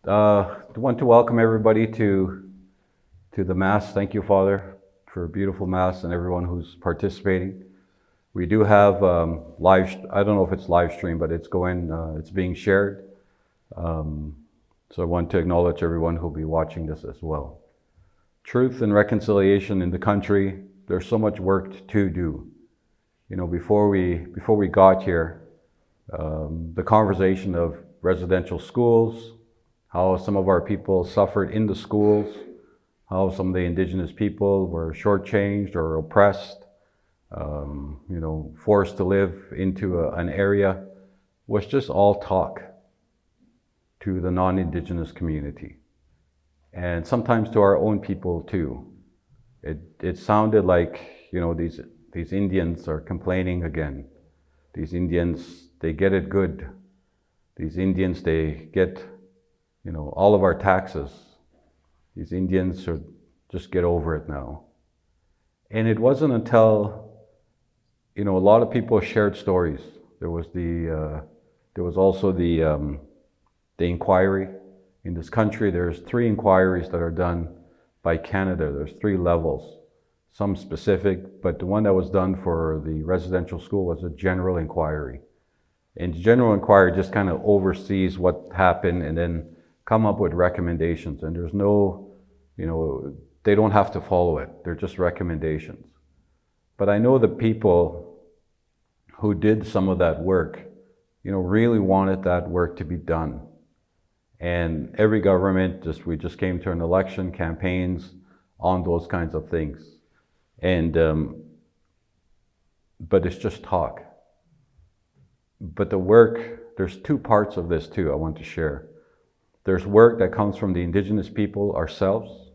I want to welcome everybody to the Mass. Thank you, Father, for a beautiful Mass and everyone who's participating. We do have I don't know if it's live stream, but it's being shared. So I want to acknowledge everyone who'll be watching this as well. Truth and reconciliation in the country, there's so much work to do. You know, before we got here, the conversation of residential schools, how some of our people suffered in the schools, how some of the Indigenous people were shortchanged or oppressed, forced to live into an area, was just all talk to the non-Indigenous community. And sometimes to our own people too. It sounded like, these Indians are complaining again. These Indians, they get it good. These Indians, they get, all of our taxes. These Indians should just get over it now. And it wasn't until, a lot of people shared stories. There was also the inquiry. In this country, there's 3 inquiries that are done by Canada. There's 3 levels, some specific, but the one that was done for the residential school was a general inquiry. And the general inquiry just kind of oversees what happened and then come up with recommendations. And there's no, they don't have to follow it. They're just recommendations. But I know the people who did some of that work, really wanted that work to be done. And every government, we just came to an election, campaigns on those kinds of things. And, but it's just talk. But the work, there's 2 parts of this too I want to share. There's work that comes from the Indigenous people ourselves,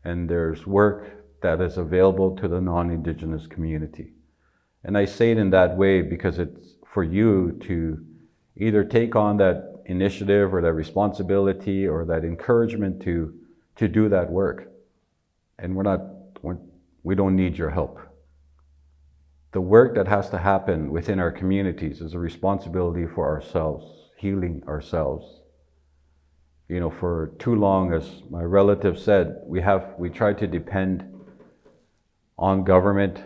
and there's work that is available to the non-Indigenous community. And I say it in that way because it's for you to either take on that initiative or that responsibility or that encouragement to do that work. And we don't need your help. The work that has to happen within our communities is a responsibility for ourselves, healing ourselves. For too long, as my relative said, we tried to depend on government,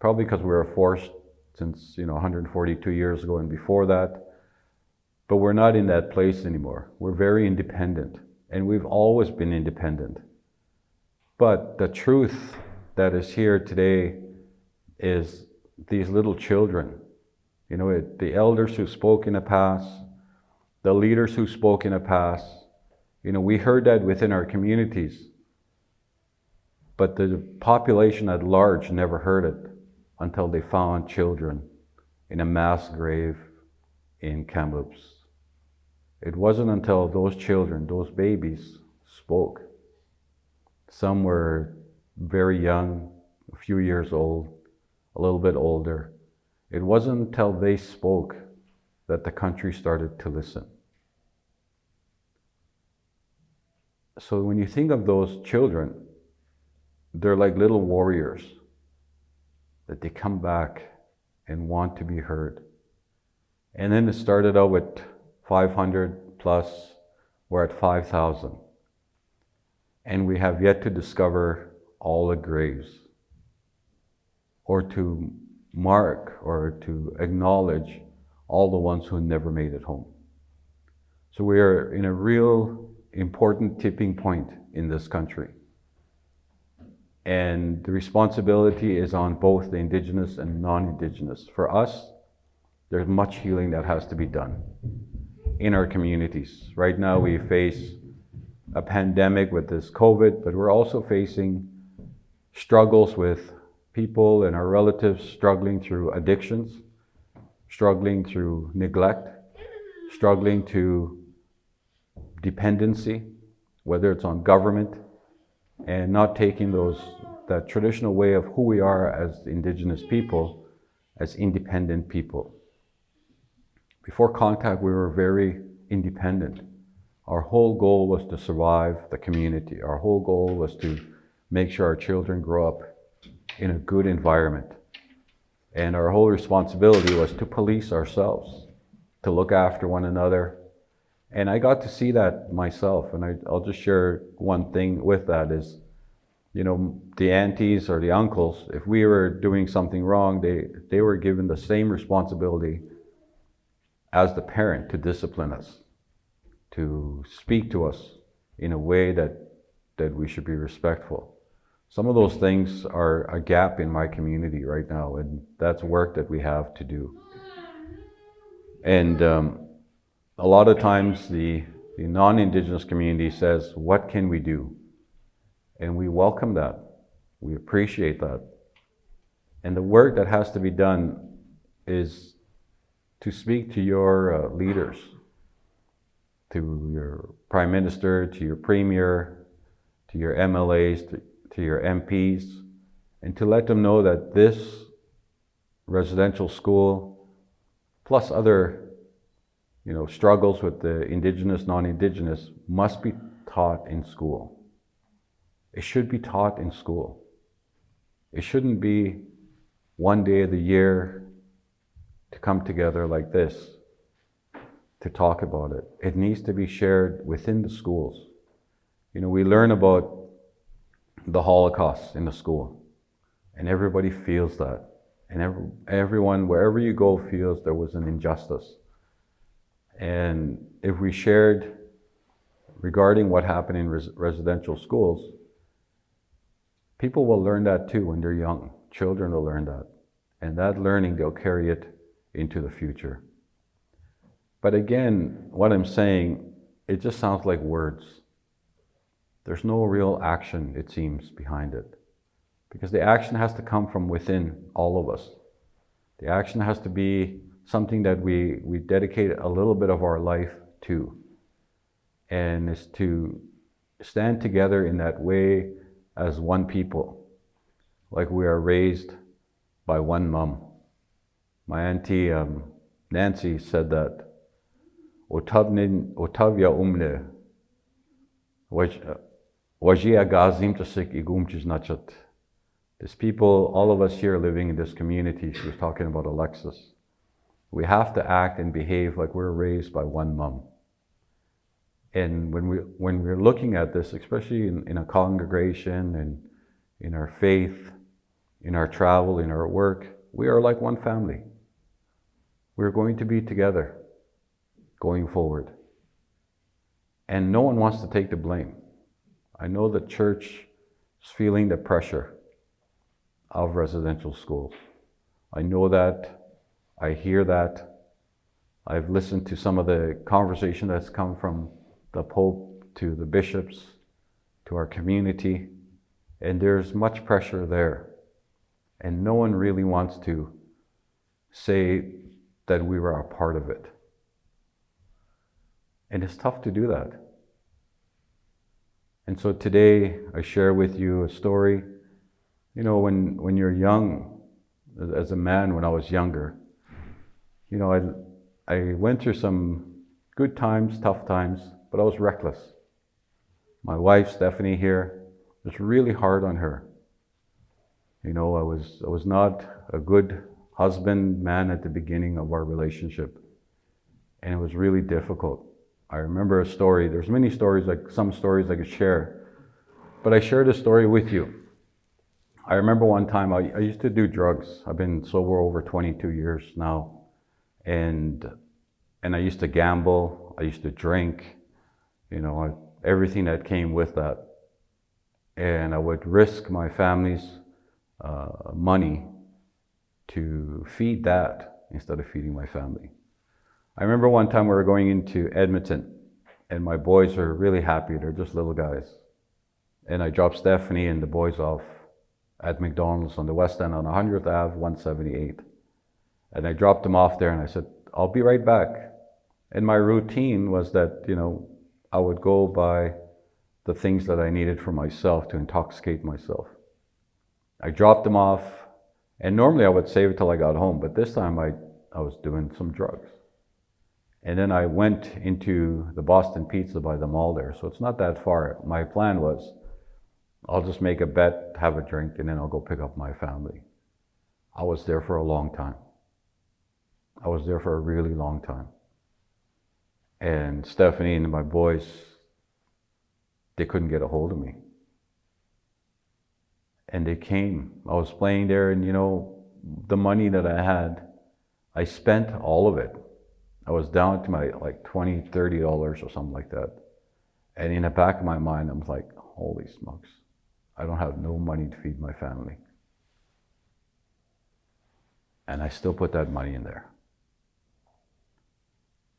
probably because we were forced since 142 years ago and before that. But we're not in that place anymore. We're very independent, and we've always been independent. But the truth that is here today is these little children. The elders who spoke in the past, the leaders who spoke in the past, we heard that within our communities. But the population at large never heard it until they found children in a mass grave in Kamloops. It wasn't until those children, those babies, spoke. Some were very young, a few years old, a little bit older. It wasn't until they spoke that the country started to listen. So when you think of those children, they're like little warriors, that they come back and want to be heard. And then it started out with 500 plus, we're at 5,000. And we have yet to discover all the graves, or to mark or to acknowledge all the ones who never made it home. So we are in a real important tipping point in this country. And the responsibility is on both the Indigenous and non-Indigenous. For us, there's much healing that has to be done in our communities. Right now we face a pandemic with this COVID, but we're also facing struggles with people and our relatives struggling through addictions, struggling through neglect, struggling to dependency, whether it's on government, and not taking that traditional way of who we are as Indigenous people, as independent people. Before contact, we were very independent. Our whole goal was to survive the community. Our whole goal was to make sure our children grow up in a good environment. And our whole responsibility was to police ourselves, to look after one another, And I got to see that myself. And I'll just share one thing with that is, the aunties or the uncles, if we were doing something wrong, they were given the same responsibility as the parent to discipline us, to speak to us in a way that we should be respectful. Some of those things are a gap in my community right now, and that's work that we have to do. And a lot of times the non-Indigenous community says, what can we do? And we welcome that. We appreciate that. And the work that has to be done is to speak to your leaders, to your Prime Minister, to your Premier, to your MLAs, to your MPs, and to let them know that this residential school, plus other struggles with the Indigenous, non-Indigenous, must be taught in school. It should be taught in school. It shouldn't be one day of the year to come together like this to talk about it. It needs to be shared within the schools. We learn about the Holocaust in the school, and everybody feels that. And everyone, wherever you go, feels there was an injustice. And if we shared regarding what happened in residential schools, people will learn that too when they're young. Children will learn that. And that learning, they'll carry it into the future. But again, what I'm saying, it just sounds like words. There's no real action, it seems, behind it. Because the action has to come from within all of us. The action has to be something that we dedicate a little bit of our life to. And is to stand together in that way as one people, like we are raised by one mom. My auntie Nancy said that, Otavia umne, wajia gazim tasik igumchis nachat. There's people, all of us here living in this community, she was talking about Alexis. We have to act and behave like we're raised by one mom. And when we're looking at this, especially in a congregation and in our faith, in our travel, in our work, we are like one family. We're going to be together going forward. And no one wants to take the blame. I know the church is feeling the pressure of residential schools. I know that, I hear that. I've listened to some of the conversation that's come from the Pope to the bishops, to our community, and there's much pressure there. And no one really wants to say that we were a part of it. And it's tough to do that. And so today I share with you a story. When you're young, as a man, when I was younger, I went through some good times, tough times, but I was reckless. My wife, Stephanie here, it was really hard on her. I was not a good husband, man at the beginning of our relationship. And it was really difficult. I remember a story, there's many stories, like some stories I could share, but I shared a story with you. I remember one time I used to do drugs. I've been sober over 22 years now. And I used to gamble, I used to drink, everything that came with that. And I would risk my family's money to feed that instead of feeding my family. I remember one time we were going into Edmonton and my boys were really happy. They're just little guys. And I dropped Stephanie and the boys off at McDonald's on the West End on 100th Ave, 178. And I dropped them off there and I said, I'll be right back. And my routine was that, I would go buy the things that I needed for myself to intoxicate myself. I dropped them off, and normally I would save it till I got home, but this time I was doing some drugs. And then I went into the Boston Pizza by the mall there, so it's not that far. My plan was, I'll just make a bet, have a drink, and then I'll go pick up my family. I was there for a long time. I was there for a really long time. And Stephanie and my boys, they couldn't get a hold of me. And they came. I was playing there, and the money that I had, I spent all of it. I was down to my like $20, $30 or something like that. And in the back of my mind, I'm like, holy smokes, I don't have no money to feed my family. And I still put that money in there.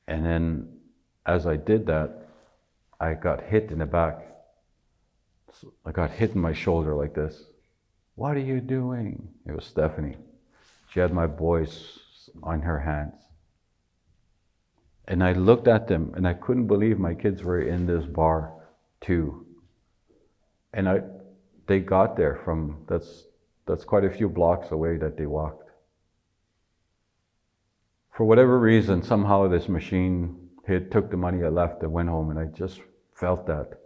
And then as I did that, I got hit in the back. I got hit in my shoulder like this. What are you doing? It was Stephanie. She had my boys on her hands. And I looked at them and I couldn't believe my kids were in this bar too. And they got there from, that's quite a few blocks away that they walked. For whatever reason, somehow this machine took the money I left and went home, and I just felt that.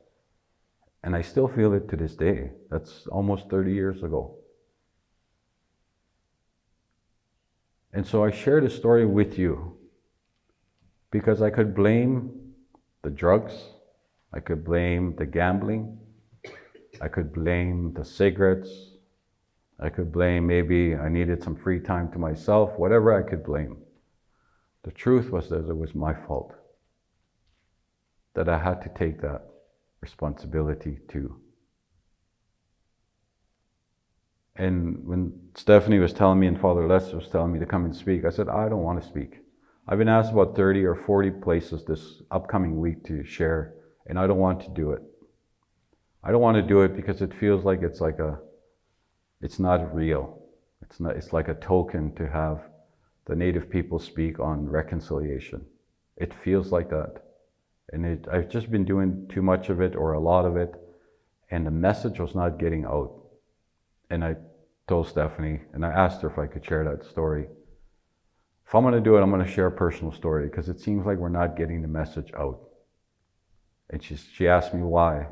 And I still feel it to this day. That's almost 30 years ago. And so I share this story with you because I could blame the drugs, I could blame the gambling, I could blame the cigarettes, I could blame maybe I needed some free time to myself, whatever I could blame. The truth was that it was my fault, that I had to take that responsibility too. And when Stephanie was telling me and Father Lester was telling me to come and speak, I said, I don't want to speak. I've been asked about 30 or 40 places this upcoming week to share, and I don't want to do it. I don't want to do it because it feels like it's not real. It's like a token to have the Native people speak on reconciliation. It feels like that. And I've just been doing too much of it or a lot of it, and the message was not getting out. And I told Stephanie, and I asked her if I could share that story. If I'm going to do it, I'm going to share a personal story because it seems like we're not getting the message out. And she asked me why.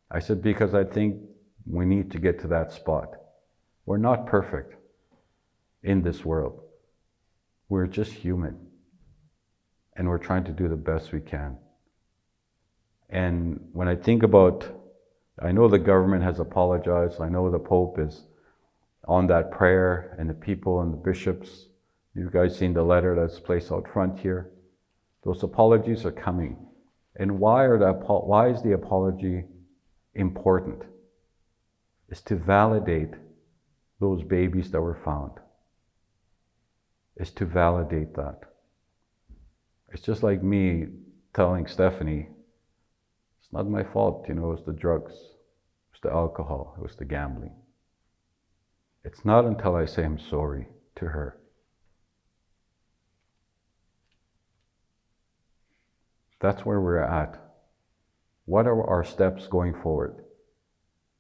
I said, because I think we need to get to that spot. We're not perfect in this world. We're just human. And we're trying to do the best we can. And when I think about, I know the government has apologized. I know the Pope is on that prayer, and the people and the bishops. You guys seen the letter that's placed out front here. Those apologies are coming. And why is the apology important? It's to validate those babies that were found. It's to validate that. It's just like me telling Stephanie, it's not my fault, it was the drugs, it was the alcohol, it was the gambling. It's not until I say I'm sorry to her. That's where we're at. What are our steps going forward?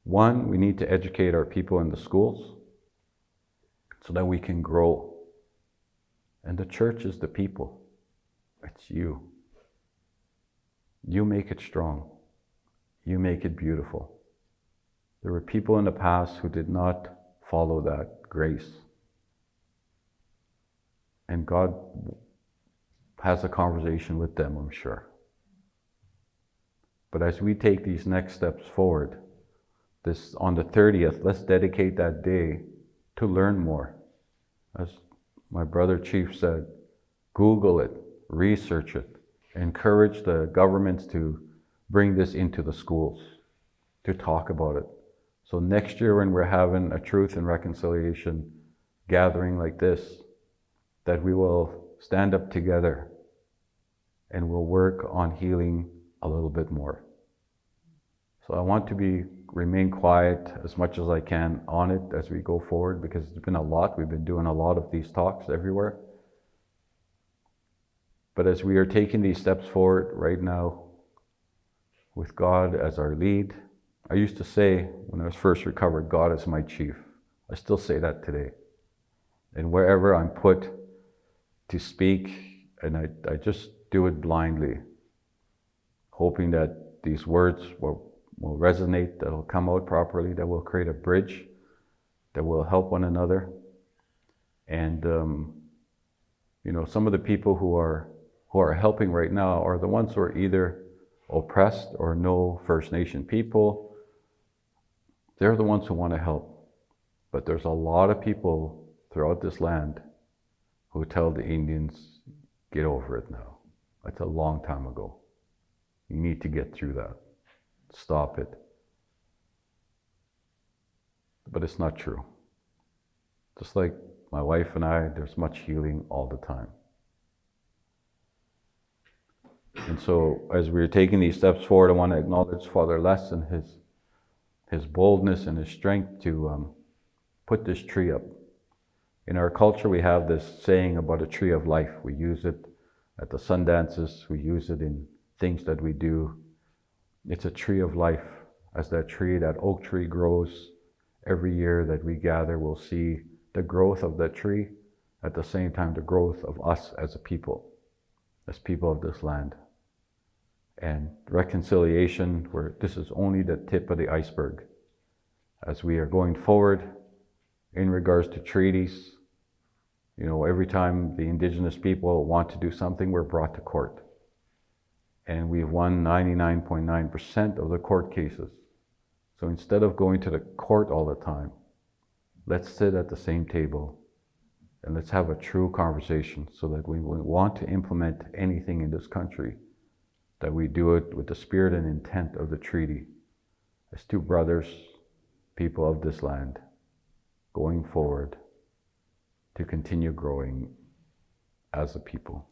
One, we need to educate our people in the schools so that we can grow. And the church is the people. It's you. You make it strong. You make it beautiful. There were people in the past who did not follow that grace. And God has a conversation with them, I'm sure. But as we take these next steps forward, on the 30th, let's dedicate that day to learn more. As my brother Chief said, Google it, research it, encourage the governments to bring this into the schools, to talk about it. So next year when we're having a truth and reconciliation gathering like this, that we will stand up together and we'll work on healing a little bit more. So I want to remain quiet as much as I can on it as we go forward, because it's been a lot. We've been doing a lot of these talks everywhere. But as we are taking these steps forward right now, with God as our lead, I used to say when I was first recovered, God is my chief. I still say that today. And wherever I'm put to speak, and I just do it blindly, hoping that these words will resonate, that will come out properly, that will create a bridge, that will help one another. And, some of the people who are who are helping right now are the ones who are either oppressed or know First Nation people. They're the ones who want to help. But there's a lot of people throughout this land who tell the Indians, get over it now. That's a long time ago. You need to get through that. Stop it. But it's not true. Just like my wife and I, there's much healing all the time. And so as we're taking these steps forward, I want to acknowledge Father Les and his boldness and his strength to put this tree up. In our culture, we have this saying about a tree of life. We use it at the sun dances. We use it in things that we do. It's a tree of life. As that tree, that oak tree grows, every year that we gather, we'll see the growth of that tree, at the same time the growth of us as a people of this land. And reconciliation, where this is only the tip of the iceberg. As we are going forward in regards to treaties, every time the Indigenous people want to do something, we're brought to court. And we've won 99.9% of the court cases. So instead of going to the court all the time, let's sit at the same table and let's have a true conversation so that when we want to implement anything in this country, that we do it with the spirit and intent of the treaty as two brothers, people of this land, going forward to continue growing as a people.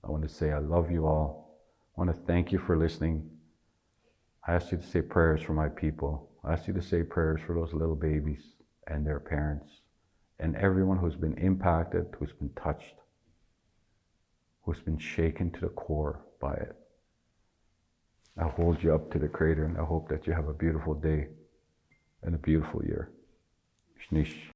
I want to say I love you all. I want to thank you for listening. I ask you to say prayers for my people. I ask you to say prayers for those little babies and their parents and everyone who's been impacted, who's been touched, who's been shaken to the core by it. I hold you up to the Creator, and I hope that you have a beautiful day and a beautiful year. Shnish.